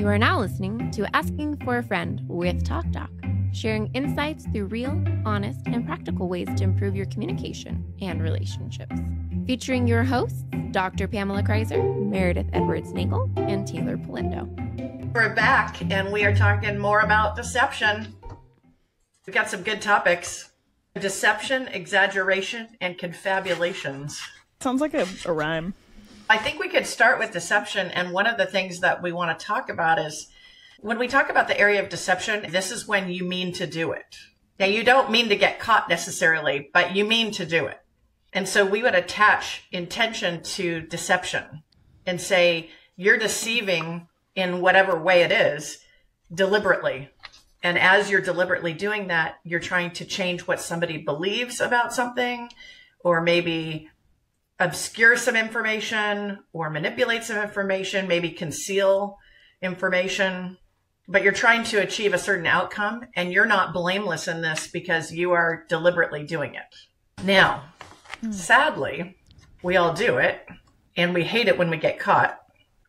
You are now listening to Asking for a Friend with TalkDoc, sharing insights through real, honest, and practical ways to improve your communication and relationships. Featuring your hosts, Dr. Pamela Kreiser, Meredith Edwards-Nagel, and Taylor Polindo. We're back, and we are talking more about deception. We've got some good topics. Deception, exaggeration, and confabulations. Sounds like a rhyme. I think we could start with deception, and one of the things that we want to talk about is when we talk about the area of deception, this is when you mean to do it. Now, you don't mean to get caught necessarily, but you mean to do it. And so we would attach intention to deception and say you're deceiving in whatever way it is deliberately. And as you're deliberately doing that, you're trying to change what somebody believes about something, or maybe obscure some information or manipulate some information, maybe conceal information, but you're trying to achieve a certain outcome, and you're not blameless in this because you are deliberately doing it. Now, sadly, we all do it, and we hate it when we get caught.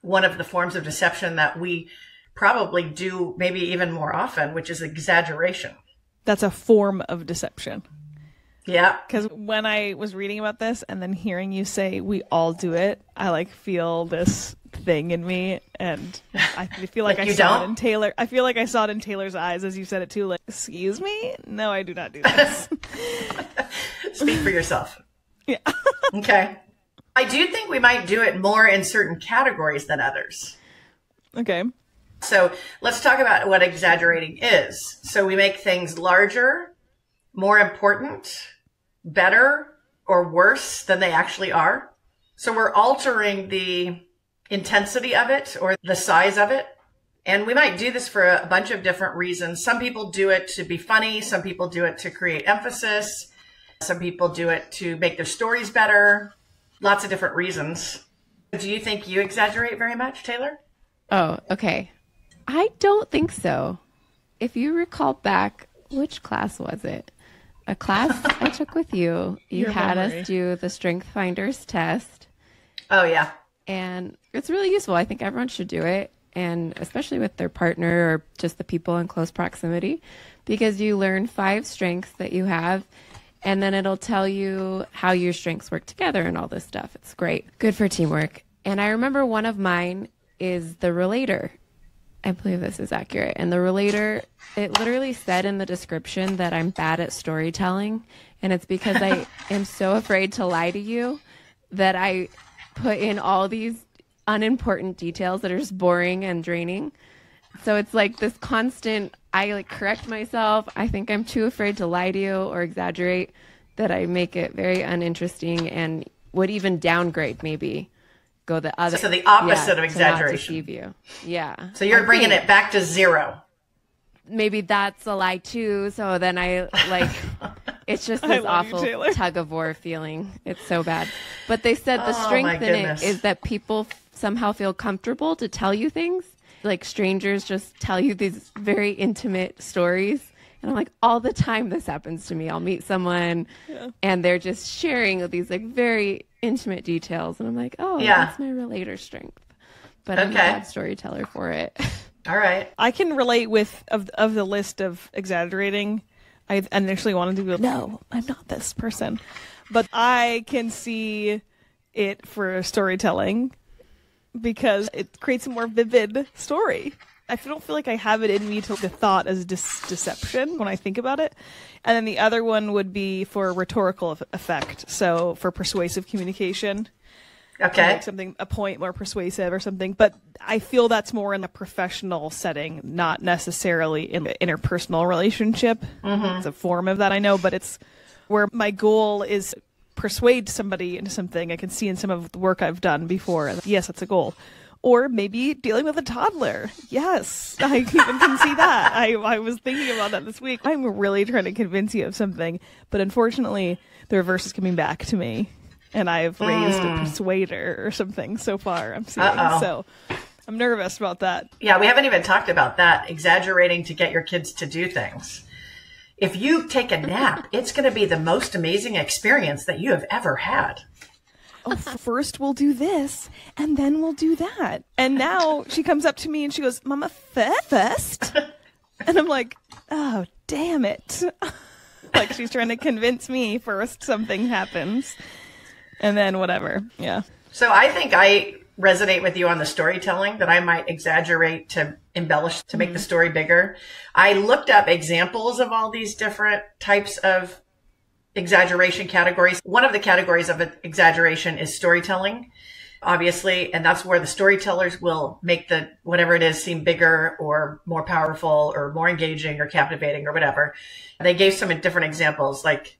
One of the forms of deception that we probably do maybe even more often, which is exaggeration. That's a form of deception. Yeah. Because when I was reading about this and then hearing you say we all do it, I feel this thing in me, and I feel like I saw it in Taylor. I feel like I saw it in Taylor's eyes as you said it too. Like, excuse me? No, I do not do this. Speak for yourself. Yeah. Okay. I do think we might do it more in certain categories than others. Okay. So let's talk about what exaggerating is. So we make things larger, more important, better, or worse than they actually are. So we're altering the intensity of it or the size of it. And we might do this for a bunch of different reasons. Some people do it to be funny. Some people do it to create emphasis. Some people do it to make their stories better. Lots of different reasons. Do you think you exaggerate very much, Taylor? Oh, okay. I don't think so. If you recall back, which class was it? A class I took with you. You had us do the Strength Finders test. Oh, yeah. And it's really useful. I think everyone should do it, and especially with their partner or just the people in close proximity, because you learn 5 strengths that you have, and then it'll tell you how your strengths work together and all this stuff. It's great. Good for teamwork. And I remember one of mine is the relator. I believe this is accurate. And the relator, it literally said in the description that I'm bad at storytelling. And it's because I am so afraid to lie to you that I put in all these unimportant details that are just boring and draining. So it's like this constant, I correct myself. I think I'm too afraid to lie to you or exaggerate that I make it very uninteresting and would even downgrade maybe. Go the other. So the opposite of exaggeration. To not deceive you. Yeah. So you're bringing it back to 0. Maybe that's a lie too. So then I it's just this awful tug of war feeling. It's so bad. But they said the strength in it is that people somehow feel comfortable to tell you things. Like strangers just tell you these very intimate stories. And I'm like, all the time this happens to me. I'll meet someone and they're just sharing these very intimate details. And I'm like, oh, that's my relator strength. But I'm a bad storyteller for it. All right. I can relate with, of the list of exaggerating, I initially wanted to go, no, I'm not this person. But I can see it for storytelling because it creates a more vivid story. I don't feel like I have it in me to the thought as deception when I think about it. And then the other one would be for rhetorical effect. So for persuasive communication. Okay. Make something, a point more persuasive or something. But I feel that's more in a professional setting, not necessarily in an interpersonal relationship. Mm-hmm. It's a form of that, I know, but it's where my goal is persuade somebody into something. I can see in some of the work I've done before. Yes, that's a goal. Or maybe dealing with a toddler. Yes, I even can see that. I was thinking about that this week. I'm really trying to convince you of something, but unfortunately, the reverse is coming back to me, and I've raised a persuader or something so far. I'm seeing, so I'm nervous about that. Yeah, we haven't even talked about that. Exaggerating to get your kids to do things. If you take a nap, it's going to be the most amazing experience that you have ever had. oh, first we'll do this and then we'll do that. And now she comes up to me and she goes, Mama, first. And I'm like, oh, damn it. Like she's trying to convince me first something happens and then whatever. Yeah. So I think I resonate with you on the storytelling, that I might exaggerate to embellish to make the story bigger. I looked up examples of all these different types of exaggeration categories. One of the categories of exaggeration is storytelling, obviously, and that's where the storytellers will make the whatever it is seem bigger or more powerful or more engaging or captivating or whatever. They gave some different examples, like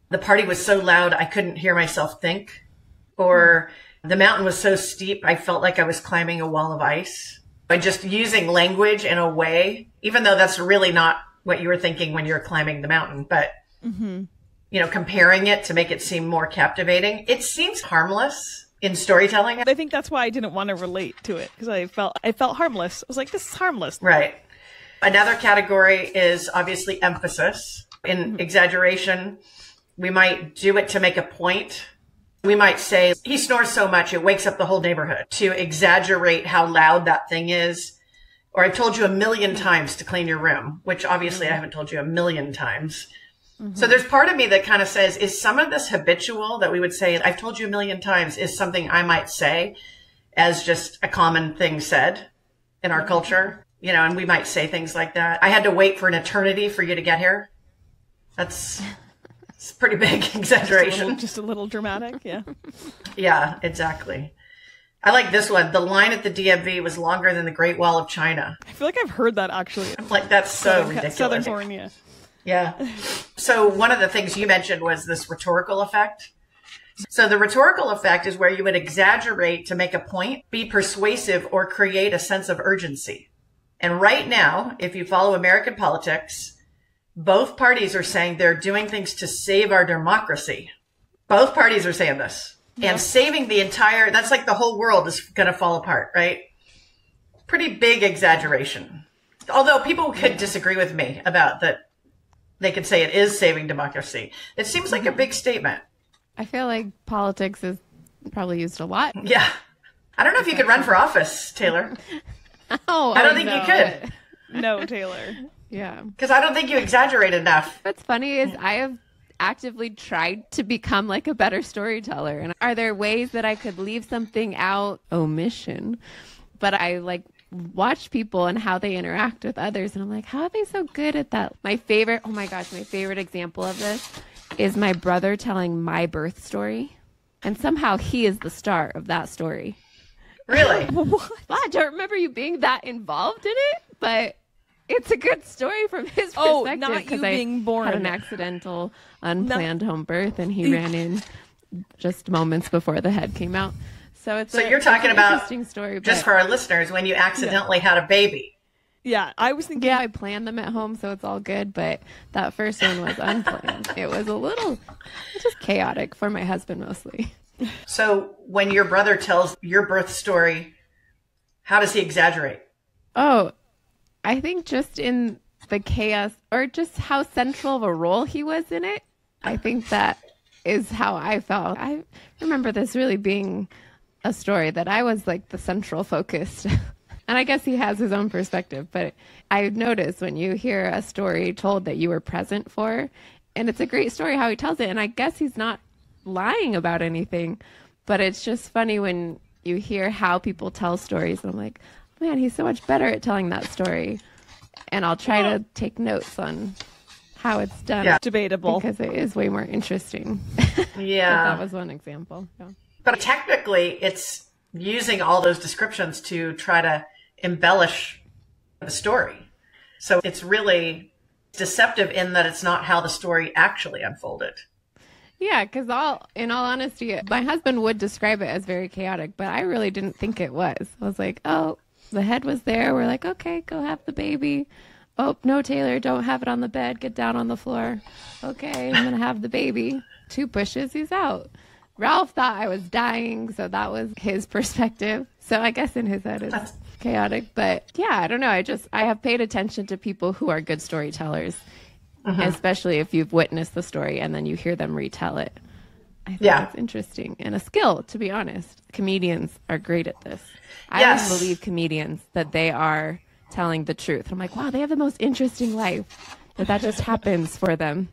the party was so loud I couldn't hear myself think, or the mountain was so steep I felt like I was climbing a wall of ice. By just using language in a way, even though that's really not what you were thinking when you're climbing the mountain, but you know, comparing it to make it seem more captivating. It seems harmless in storytelling. I think that's why I didn't want to relate to it, because I felt harmless. I was like, this is harmless. Right. Another category is obviously emphasis. In exaggeration, we might do it to make a point. We might say, he snores so much, it wakes up the whole neighborhood, to exaggerate how loud that thing is. Or I've told you 1,000,000 times to clean your room, which obviously I haven't told you 1,000,000 times. So there's part of me that kind of says, is some of this habitual that we would say, I've told you 1,000,000 times, is something I might say as just a common thing said in our culture, you know, and we might say things like that. I had to wait for an eternity for you to get here. It's pretty big exaggeration. Just a little dramatic. Yeah. Yeah, exactly. I like this one. The line at the DMV was longer than the Great Wall of China. I feel like I've heard that actually. I'm like, that's so ridiculous. Southern California. Yeah. So one of the things you mentioned was this rhetorical effect. So the rhetorical effect is where you would exaggerate to make a point, be persuasive, or create a sense of urgency. And right now, if you follow American politics, both parties are saying they're doing things to save our democracy. Both parties are saying this. Yeah. And saving the entire, that's like the whole world is going to fall apart, right? Pretty big exaggeration. Although people could disagree with me about that. They could say it is saving democracy. It seems like a big statement. I feel like politics is probably used a lot. Yeah. I don't know if you could run for office, Taylor. Oh, I don't think you could. No, Taylor. Yeah. Because I don't think you exaggerate enough. What's funny is I have actively tried to become like a better storyteller. And are there ways that I could leave something out? Omission. But I like watch people and how they interact with others. And I'm like, how are they so good at that? My favorite example of this is my brother telling my birth story. And somehow he is the star of that story. Really? What? I don't remember you being that involved in it, but it's a good story from his perspective. Oh, not you being born. Had an accidental, unplanned home birth, and he ran in just moments before the head came out. So you're talking about, interesting story, just for our listeners, when you accidentally had a baby. Yeah, I was thinking. Yeah, I planned them at home, so it's all good. But that first one was unplanned. It was just chaotic for my husband mostly. So when your brother tells your birth story, how does he exaggerate? Oh, I think just in the chaos, or just how central of a role he was in it. I think that is how I felt. I remember this really being a story that I was like the central focus. And I guess he has his own perspective, but I noticed when you hear a story told that you were present for, and it's a great story how he tells it. And I guess he's not lying about anything, but it's just funny when you hear how people tell stories. And I'm like, man, he's so much better at telling that story. And I'll try to take notes on how it's done. Yeah. Debatable. Because it is way more interesting. Yeah. That was one example. Yeah. But technically, it's using all those descriptions to try to embellish the story. So it's really deceptive in that it's not how the story actually unfolded. Yeah, because in all honesty, my husband would describe it as very chaotic, but I really didn't think it was. I was like, oh, the head was there. We're like, okay, go have the baby. Oh, no, Taylor, don't have it on the bed. Get down on the floor. Okay, I'm going to have the baby. 2 pushes, he's out. Ralph thought I was dying, so that was his perspective. So I guess in his head it's chaotic. But yeah, I don't know. I have paid attention to people who are good storytellers, especially if you've witnessed the story and then you hear them retell it. I think it's interesting and a skill, to be honest. Comedians are great at this. I always believe comedians that they are telling the truth. I'm like, wow, they have the most interesting life, but that just happens for them.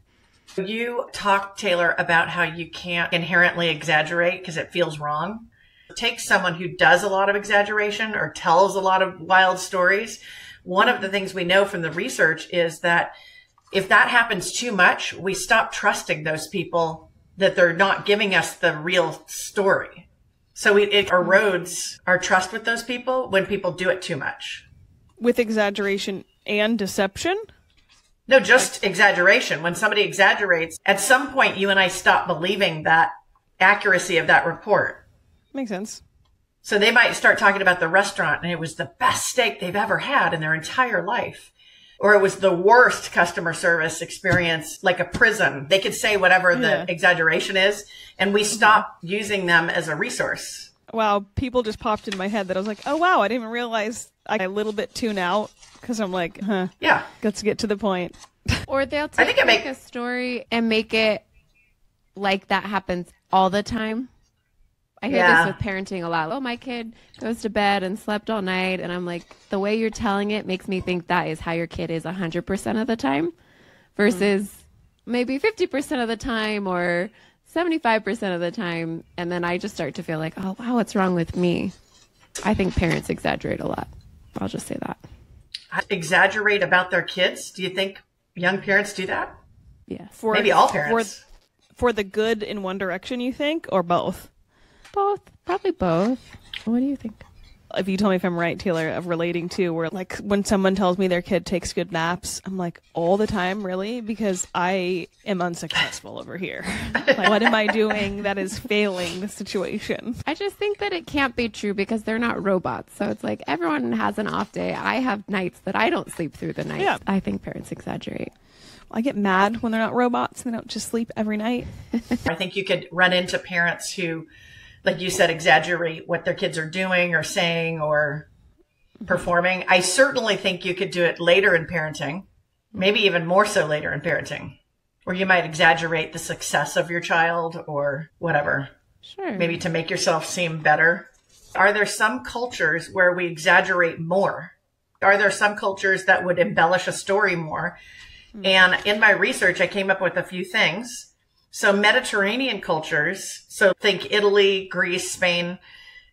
You talked, Taylor, about how you can't inherently exaggerate because it feels wrong. Take someone who does a lot of exaggeration or tells a lot of wild stories. One of the things we know from the research is that if that happens too much, we stop trusting those people, that they're not giving us the real story. So it erodes our trust with those people when people do it too much. With exaggeration and deception? No, just exaggeration. When somebody exaggerates, at some point you and I stop believing that accuracy of that report. Makes sense. So they might start talking about the restaurant and it was the best steak they've ever had in their entire life. Or it was the worst customer service experience, like a prison. They could say whatever the exaggeration is, and we stop using them as a resource. Wow, people just popped in my head that I was like, oh, wow, I didn't even realize I a little bit tune out because I'm like, yeah, let's get to the point. Or they'll take a story and make it like that happens all the time. I hear this with parenting a lot. Oh, my kid goes to bed and slept all night. And I'm like, the way you're telling it makes me think that is how your kid is 100% of the time versus maybe 50% of the time or 75% of the time. And then I just start to feel like, oh, wow, what's wrong with me? I think parents exaggerate a lot. I'll just say that. Exaggerate about their kids? Do you think young parents do that? Yes. Maybe all parents. For the good in one direction, you think, or both? Both. Probably both. What do you think? If you tell me if I'm right, Taylor, of relating to where, like, when someone tells me their kid takes good naps, I'm like, all the time, really? Because I am unsuccessful over here. Like, what am I doing that is failing the situation? I just think that it can't be true because they're not robots. So it's like everyone has an off day. I have nights that I don't sleep through the night. Yeah. I think parents exaggerate. I get mad when they're not robots and they don't just sleep every night. I think you could run into parents who, like you said, exaggerate what their kids are doing or saying or performing. I certainly think you could do it later in parenting, maybe even more so later in parenting, where you might exaggerate the success of your child or whatever. Sure. Maybe to make yourself seem better. Are there some cultures where we exaggerate more? Are there some cultures that would embellish a story more? And in my research, I came up with a few things. So Mediterranean cultures, so think Italy, Greece, Spain,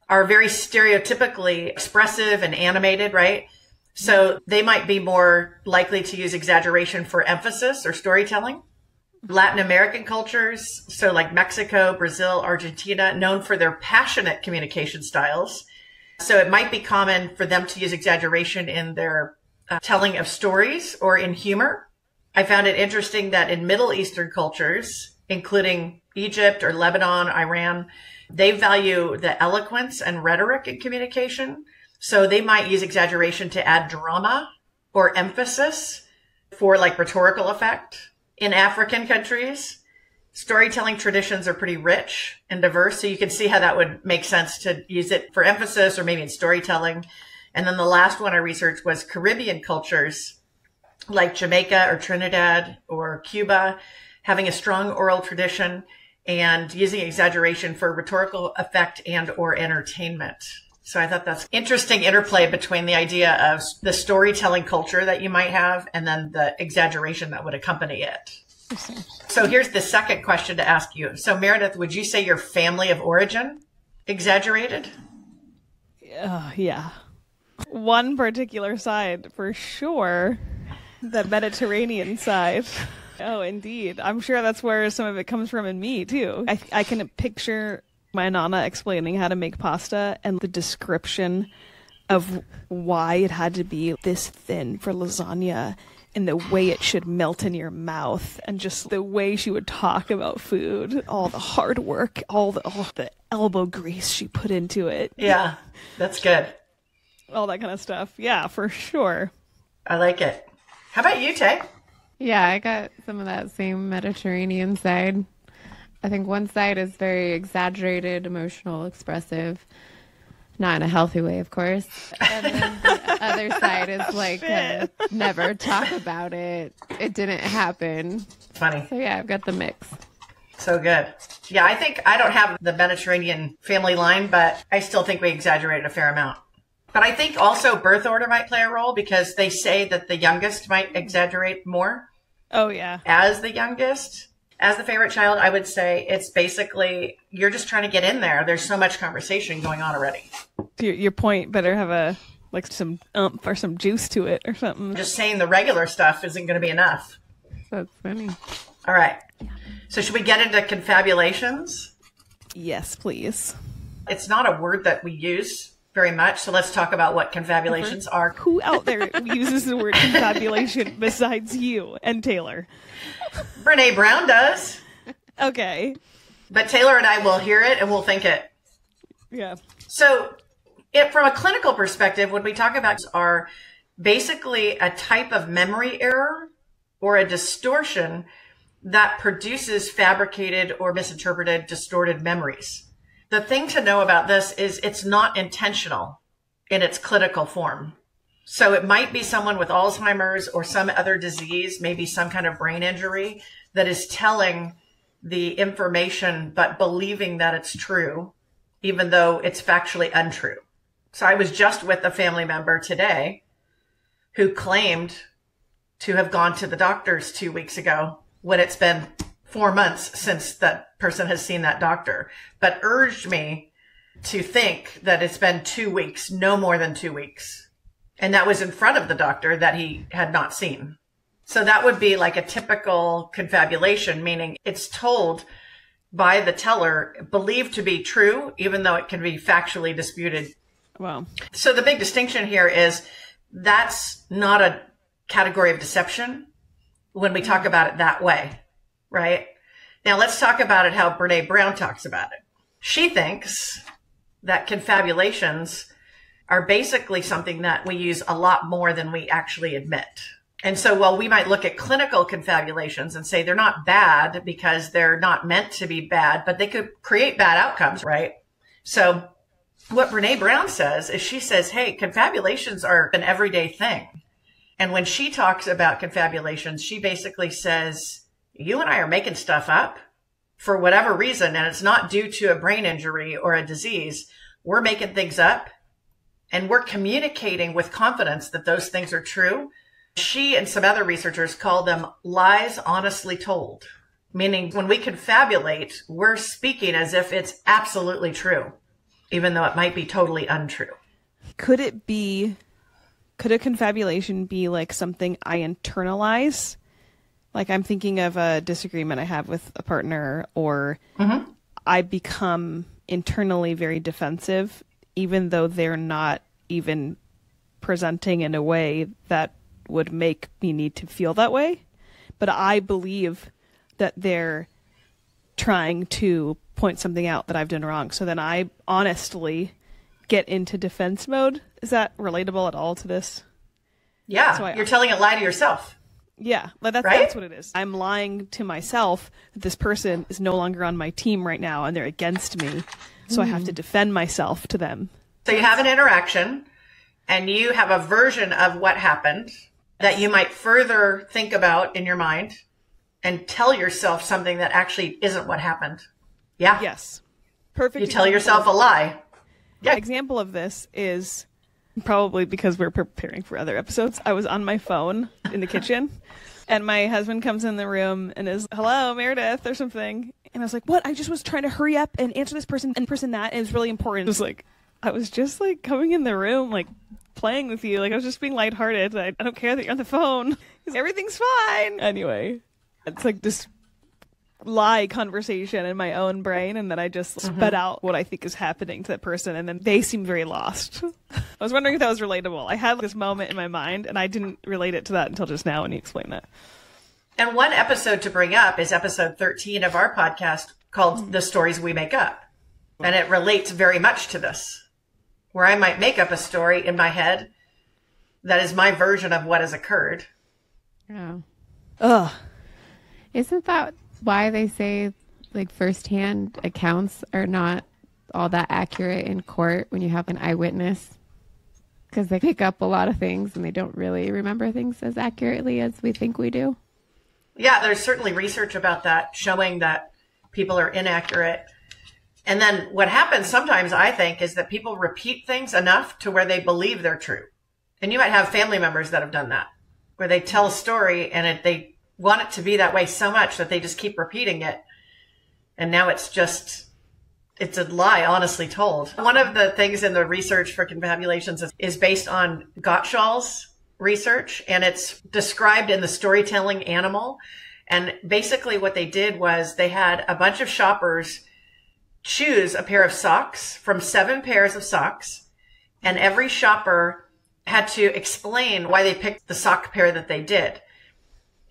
are very stereotypically expressive and animated, right? So they might be more likely to use exaggeration for emphasis or storytelling. Latin American cultures, so like Mexico, Brazil, Argentina, known for their passionate communication styles. So it might be common for them to use exaggeration in their telling of stories or in humor. I found it interesting that in Middle Eastern cultures, including Egypt or Lebanon, Iran, they value the eloquence and rhetoric in communication. So they might use exaggeration to add drama or emphasis for like rhetorical effect. In African countries, storytelling traditions are pretty rich and diverse. So you can see how that would make sense to use it for emphasis or maybe in storytelling. And then the last one I researched was Caribbean cultures like Jamaica or Trinidad or Cuba, having a strong oral tradition and using exaggeration for rhetorical effect and or entertainment. So I thought that's interesting interplay between the idea of the storytelling culture that you might have and then the exaggeration that would accompany it. So here's the second question to ask you. So Meredith, would you say your family of origin exaggerated? Yeah. One particular side for sure. The Mediterranean side. Oh, indeed. I'm sure that's where some of it comes from in me, too. I can picture my Nana explaining how to make pasta and the description of why it had to be this thin for lasagna and the way it should melt in your mouth and just the way she would talk about food, all the hard work, all the elbow grease she put into it. Yeah, that's good. All that kind of stuff. Yeah, for sure. I like it. How about you, Tay? Yeah, I got some of that same Mediterranean side. I think one side is very exaggerated, emotional, expressive, not in a healthy way, of course. And then the other side is like, never talk about it. It didn't happen. Funny. So yeah, I've got the mix. So good. Yeah, I think I don't have the Mediterranean family line, but I still think we exaggerated a fair amount. But I think also birth order might play a role because they say that the youngest might exaggerate more. Oh, yeah. As the youngest, as the favorite child, I would say it's basically you're just trying to get in there. There's so much conversation going on already. Your point better have some oomph or some juice to it or something. Just saying the regular stuff isn't going to be enough. That's funny. All right. So should we get into confabulations? Yes, please. It's not a word that we use very much, so let's talk about what confabulations are. Who out there uses the word confabulation besides you and Taylor? Brene Brown does. Okay. But Taylor and I will hear it and we'll think it. Yeah. So from a clinical perspective, what we talk about are basically a type of memory error or a distortion that produces fabricated or misinterpreted, distorted memories. The thing to know about this is it's not intentional in its clinical form. So it might be someone with Alzheimer's or some other disease, maybe some kind of brain injury that is telling the information, but believing that it's true, even though it's factually untrue. So I was just with a family member today who claimed to have gone to the doctors 2 weeks ago when it's been 4 months since that person has seen that doctor, but urged me to think that it's been 2 weeks, no more than 2 weeks. And that was in front of the doctor that he had not seen. So that would be like a typical confabulation, meaning it's told by the teller, believed to be true, even though it can be factually disputed. Wow. So the big distinction here is that's not a category of deception when we talk about it that way, right? Now let's talk about it how Brene Brown talks about it. She thinks that confabulations are basically something that we use a lot more than we actually admit. And so while we might look at clinical confabulations and say they're not bad because they're not meant to be bad, but they could create bad outcomes, right? So what Brene Brown says is she says, hey, confabulations are an everyday thing. And when she talks about confabulations, she basically says, you and I are making stuff up for whatever reason, and it's not due to a brain injury or a disease. We're making things up and we're communicating with confidence that those things are true. She and some other researchers call them lies honestly told, meaning when we confabulate, we're speaking as if it's absolutely true, even though it might be totally untrue. Could a confabulation be like something I internalize? Like I'm thinking of a disagreement I have with a partner, or I become internally very defensive, even though they're not even presenting in a way that would make me need to feel that way. But I believe that they're trying to point something out that I've done wrong. So then I honestly get into defense mode. Is that relatable at all to this? Yeah, So you're telling a lie to yourself. Yeah, that's what it is. I'm lying to myself that this person is no longer on my team right now and they're against me. So I have to defend myself to them. So you have an interaction and you have a version of what happened that you might further think about in your mind and tell yourself something that actually isn't what happened. Yeah. Yes. Perfect. You tell yourself a lie. Yeah. Example of this is probably because we're preparing for other episodes. I was on my phone in the kitchen and my husband comes in the room and is, hello, Meredith, or something. And I was like, what? I just was trying to hurry up and answer this person and person that. And it was really important. It was like, I was just like coming in the room, like playing with you. Like I was just being lighthearted. I don't care that you're on the phone. Everything's fine. Anyway, it's like this lie conversation in my own brain, and then I just spit out what I think is happening to that person, and then they seem very lost. I was wondering if that was relatable. I had this moment in my mind, and I didn't relate it to that until just now when you explained that. And one episode to bring up is episode 13 of our podcast called The Stories We Make Up. And it relates very much to this, where I might make up a story in my head that is my version of what has occurred. Yeah. Ugh. Isn't that why they say like firsthand accounts are not all that accurate in court when you have an eyewitness? Because they pick up a lot of things and they don't really remember things as accurately as we think we do. Yeah, there's certainly research about that showing that people are inaccurate. And then what happens sometimes, I think, is that people repeat things enough to where they believe they're true. And you might have family members that have done that, where they tell a story and they want it to be that way so much that they just keep repeating it. And now it's a lie, honestly told. One of the things in the research for confabulations is based on Gottschall's research, and it's described in the storytelling animal. And basically what they did was they had a bunch of shoppers choose a pair of socks from 7 pairs of socks, and every shopper had to explain why they picked the sock pair that they did.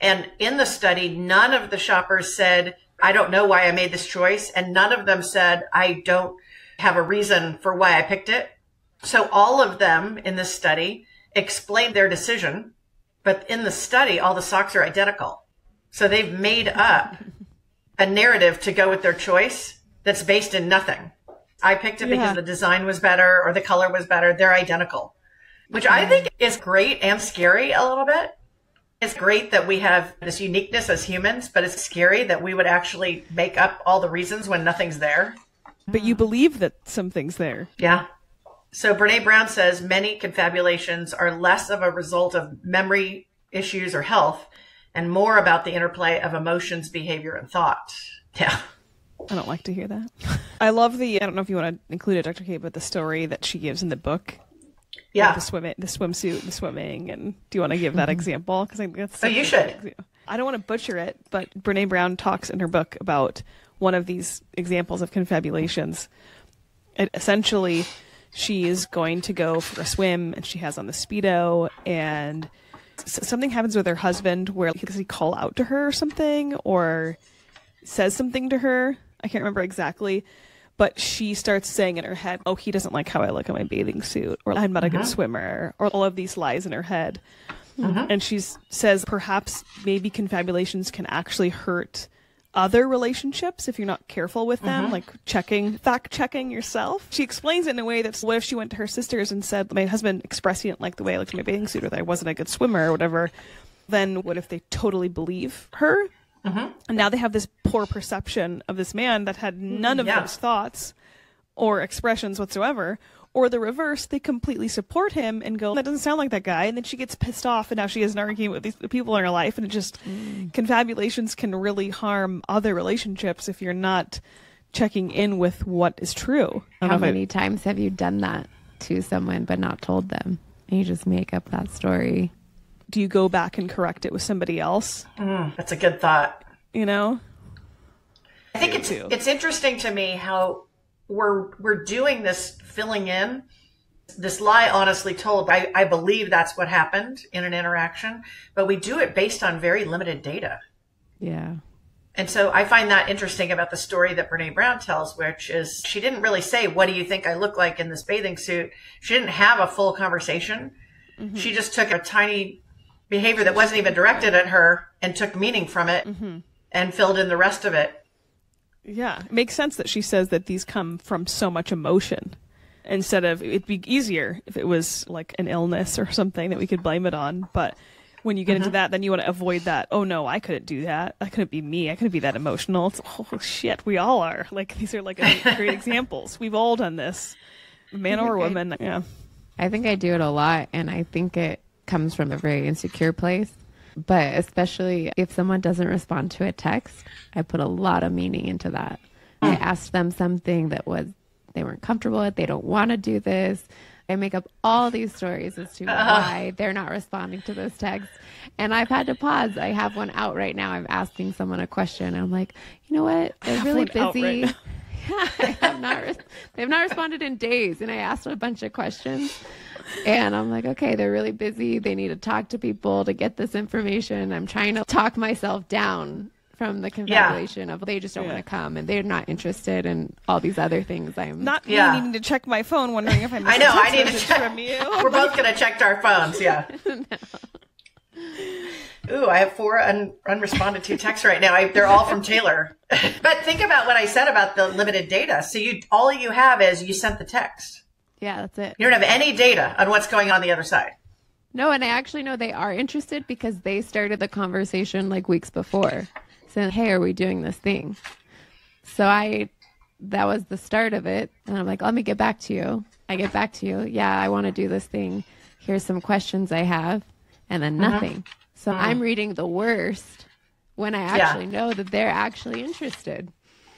And in the study, none of the shoppers said, I don't know why I made this choice. And none of them said, I don't have a reason for why I picked it. So all of them in this study explained their decision. But in the study, all the socks are identical. So they've made up a narrative to go with their choice that's based in nothing. I picked it because the design was better or the color was better. They're identical, which I think is great and scary a little bit. It's great that we have this uniqueness as humans, but it's scary that we would actually make up all the reasons when nothing's there. But you believe that something's there. Yeah. So Brene Brown says many confabulations are less of a result of memory issues or health and more about the interplay of emotions, behavior, and thought. Yeah. I don't like to hear that. I love I don't know if you want to include it, Dr. Kate, but the story that she gives in the book. Yeah. The swimsuit, the swimming. And do you want to give that example? Because I think that's you should. I don't want to butcher it, but Brene Brown talks in her book about one of these examples of confabulations. Essentially, she is going to go for a swim and she has on the Speedo, and something happens with her husband where does he call out to her or something, or says something to her? I can't remember exactly, but she starts saying in her head, oh, he doesn't like how I look in my bathing suit, or I'm not a good swimmer, or all of these lies in her head. And she says perhaps maybe confabulations can actually hurt other relationships if you're not careful with them, like fact checking yourself. She explains it in a way that's, what if she went to her sisters and said, my husband expressed he didn't like the way I looked in my bathing suit, or that I wasn't a good swimmer or whatever. Then what if they totally believe her? And now they have this poor perception of this man that had none of those thoughts or expressions whatsoever. Or the reverse, they completely support him and go, that doesn't sound like that guy. And then she gets pissed off, and now she has an argument with these people in her life. And it just, confabulations can really harm other relationships if you're not checking in with what is true. How many times have you done that to someone but not told them? And you just make up that story. Do you go back and correct it with somebody else? That's a good thought. You know? I think it's interesting to me how we're doing this filling in, this lie honestly told. I believe that's what happened in an interaction, but we do it based on very limited data. Yeah. And so I find that interesting about the story that Brene Brown tells, which is she didn't really say, what do you think I look like in this bathing suit? She didn't have a full conversation. She just took a tiny behavior that wasn't even directed at her and took meaning from it and filled in the rest of it. Yeah, it makes sense that she says that these come from so much emotion. Instead of, it'd be easier if it was like an illness or something that we could blame it on. But when you get into that, then you want to avoid that. Oh no, I couldn't do that. That couldn't be me. I couldn't be that emotional. It's, oh shit, we all are. Like, these are like great examples. We've all done this, man or woman. Yeah. I think I do it a lot, and I think it comes from a very insecure place. But especially if someone doesn't respond to a text, I put a lot of meaning into that. I asked them something that they weren't comfortable with. They don't want to do this. I make up all these stories as to why they're not responding to those texts. And I've had to pause. I have one out right now. I'm asking someone a question. And I'm like, you know what? They're really busy. Right yeah, they've not responded in days. And I asked a bunch of questions. And I'm like, okay, they're really busy. They need to talk to people to get this information. I'm trying to talk myself down from the confabulation of they just don't want to come and they're not interested in all these other things. I'm not needing to check my phone, wondering if I missed I need to check from you. We're both going to check our phones. Yeah. Ooh, I have 4 unresponded to texts right now. They're all from Taylor. But think about what I said about the limited data. So all you have is you sent the text. Yeah, that's it. You don't have any data on what's going on the other side. No, and I actually know they are interested because they started the conversation like weeks before. Saying, hey, are we doing this thing? So that was the start of it. And I'm like, let me get back to you. I get back to you. Yeah, I want to do this thing. Here's some questions I have. And then nothing. So I'm reading the worst when I actually know that they're actually interested.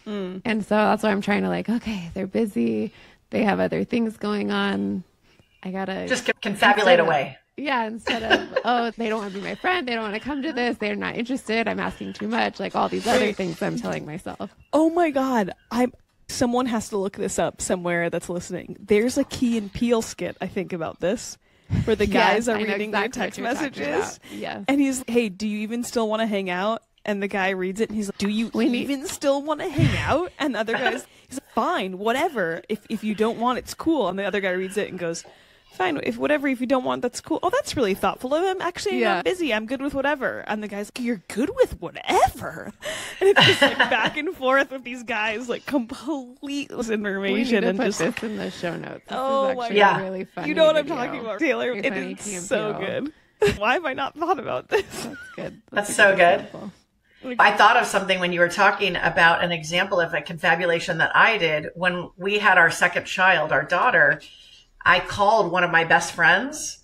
And so that's why I'm trying to like, okay, they're busy. They have other things going on. I got to just confabulate away. Yeah, instead of, oh, they don't want to be my friend. They don't want to come to this. They're not interested. I'm asking too much. Like all these other things I'm telling myself. Oh my God. Someone has to look this up somewhere that's listening. There's a Key and Peele skit, I think, about this. Where the guys are reading their text messages. Yes. And he's, hey, do you even still want to hang out? And the guy reads it and he's like, do you even still want to hang out? And the other guy's, he's like, fine, whatever. If you don't want, it's cool. And the other guy reads it and goes, fine, if you don't want, that's cool. Oh, that's really thoughtful of him. Actually, I'm busy. I'm good with whatever. And the guy's like, you're good with whatever? And it's just like back and forth with these guys, like complete information. We need to and put just this in the show notes. This oh is my God. Really funny. You know what video. I'm talking about, Taylor. Very It funny is so good. Why have I not thought about this? That's good. That's so good. Example. I thought of something when you were talking about an example of a confabulation that I did when we had our second child, our daughter. I called one of my best friends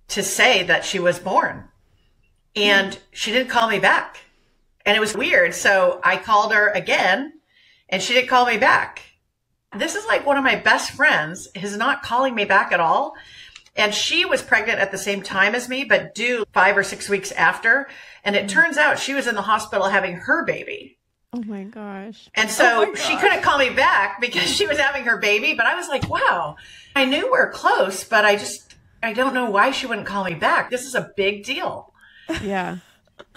to say that she was born, and she didn't call me back. And it was weird. So I called her again and she didn't call me back. This is like one of my best friends is not calling me back at all. And she was pregnant at the same time as me, but due 5 or 6 weeks after. And it turns out she was in the hospital having her baby. Oh my gosh. And so she couldn't call me back because she was having her baby. But I was like, wow, I knew we were close, but I don't know why she wouldn't call me back. This is a big deal. Yeah.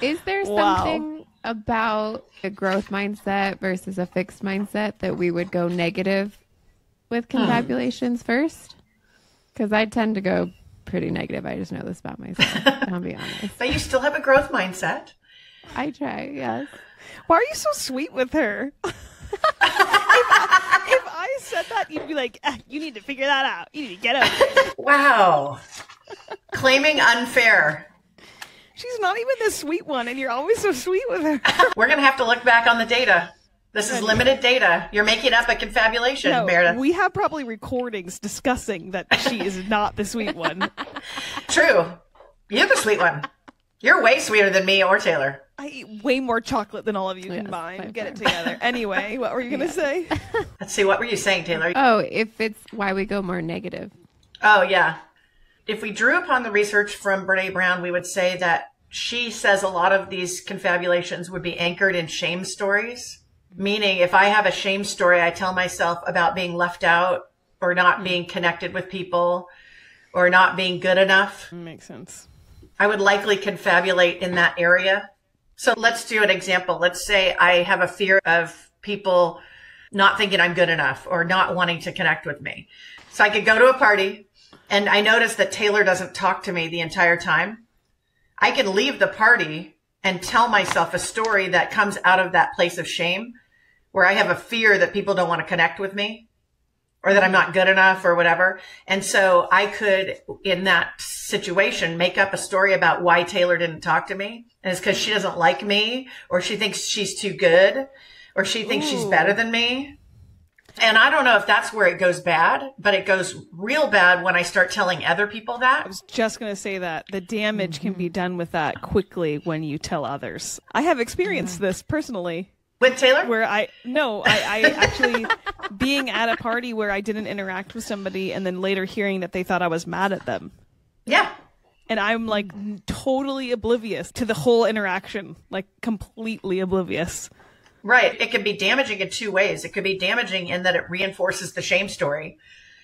Is there something about a growth mindset versus a fixed mindset that we would go negative with confabulations first? Because I tend to go pretty negative. I just know this about myself. I'll be honest. But you still have a growth mindset. I try, yes. Why are you so sweet with her? If I said that, you'd be like, you need to figure that out. You need to get over it. Wow. Claiming unfair. She's not even the sweet one, and you're always so sweet with her. We're going to have to look back on the data. This is limited data. You're making up a confabulation, Meredith. We have probably recordings discussing that she is not the sweet one. True. You're the sweet one. You're way sweeter than me or Taylor. I eat way more chocolate than all of you combined. Get it together. Anyway, what were you going to say? Let's see. What were you saying, Taylor? Oh, if it's why we go more negative. Oh, yeah. If we drew upon the research from Brene Brown, we would say that she says a lot of these confabulations would be anchored in shame stories. Meaning, if I have a shame story, I tell myself about being left out or not being connected with people or not being good enough. Makes sense. I would likely confabulate in that area. So let's do an example. Let's say I have a fear of people not thinking I'm good enough or not wanting to connect with me. So I could go to a party and I notice that Taylor doesn't talk to me the entire time. I can leave the party and tell myself a story that comes out of that place of shame where I have a fear that people don't want to connect with me or that I'm not good enough or whatever. And so I could, in that situation, make up a story about why Taylor didn't talk to me. And it's because she doesn't like me or she thinks she's too good or she thinks she's better than me. And I don't know if that's where it goes bad, but it goes real bad when I start telling other people that. I was just going to say that. The damage can be done with that quickly when you tell others. I have experienced this personally. With Taylor? Where I actually being at a party where I didn't interact with somebody and then later hearing that they thought I was mad at them. Yeah. And I'm like totally oblivious to the whole interaction, like completely oblivious. Right. It can be damaging in two ways. It could be damaging in that it reinforces the shame story.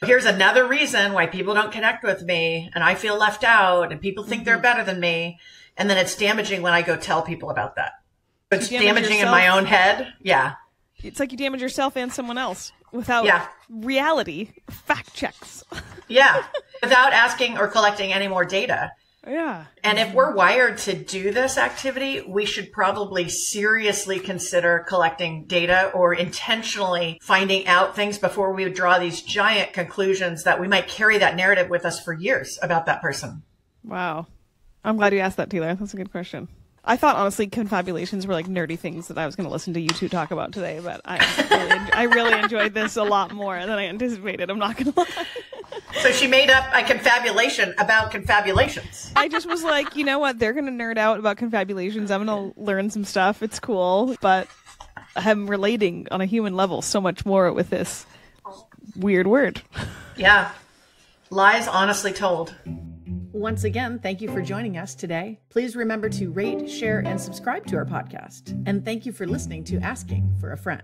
Here's another reason why people don't connect with me and I feel left out and people think they're better than me. And then it's damaging when I go tell people about that. It's damaging in my own head. Yeah. It's like you damage yourself and someone else without reality, fact checks. Yeah. Without asking or collecting any more data. Yeah. And if we're wired to do this activity, we should probably seriously consider collecting data or intentionally finding out things before we would draw these giant conclusions that we might carry that narrative with us for years about that person. Wow. I'm glad you asked that, Taylor. That's a good question. I thought, honestly, confabulations were like nerdy things that I was going to listen to you two talk about today, but I really enjoyed this a lot more than I anticipated. I'm not going to lie. So she made up a confabulation about confabulations. I just was like, you know what? They're going to nerd out about confabulations. I'm going to learn some stuff. It's cool. But I'm relating on a human level so much more with this weird word. Yeah. Lies honestly told. Once again, thank you for joining us today. Please remember to rate, share, and subscribe to our podcast. And thank you for listening to Asking for a Friend.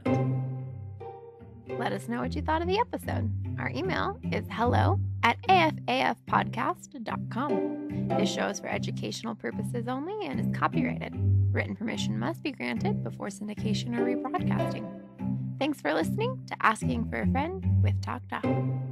Let us know what you thought of the episode. Our email is hello@afafpodcast.com. This show is for educational purposes only and is copyrighted. Written permission must be granted before syndication or rebroadcasting. Thanks for listening to Asking for a Friend with TalkDoc.